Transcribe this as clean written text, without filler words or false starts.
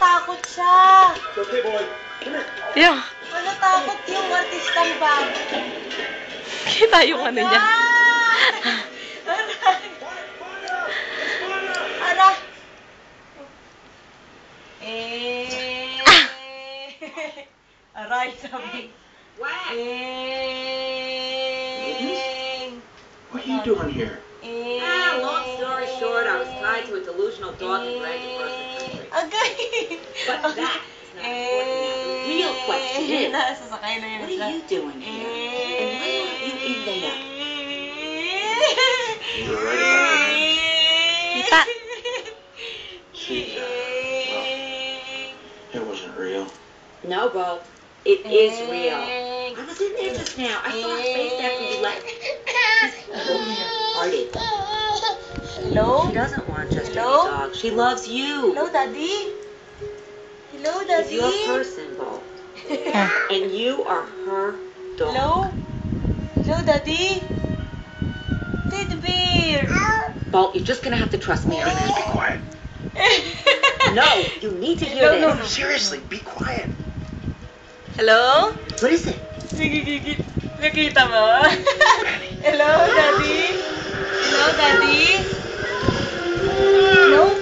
natakot siya. Okay, boy. Come here. Yeah. Natakot yung artistang bag. Kita yung ano niya. Ara. Aray, sabi. What are you doing here? Long story short, I was tied to a delusional dog and dragged across the country. Agay. But that's not important. The real question is, Nasasakay na yun what are you doing here? And why aren't you in there? You were right about that. Kita. She, well, it wasn't real. No, Bo. It is real. I was in there just now. I saw her face after you left. Hearted. Hello? She doesn't want just any Hello? dog. She loves you. Hello, Daddy? Hello, She's Daddy? your person, Bo. And you are her dog. Hello? Hello, Daddy? Teddy bear! Bo, you're just gonna have to trust me on Just be this. quiet. No, you need to hear No, this. no. Seriously, be quiet. Hello? What is it? Nagigigit. Nakita mo? Hello, Daddy? Hello, Daddy? Hello,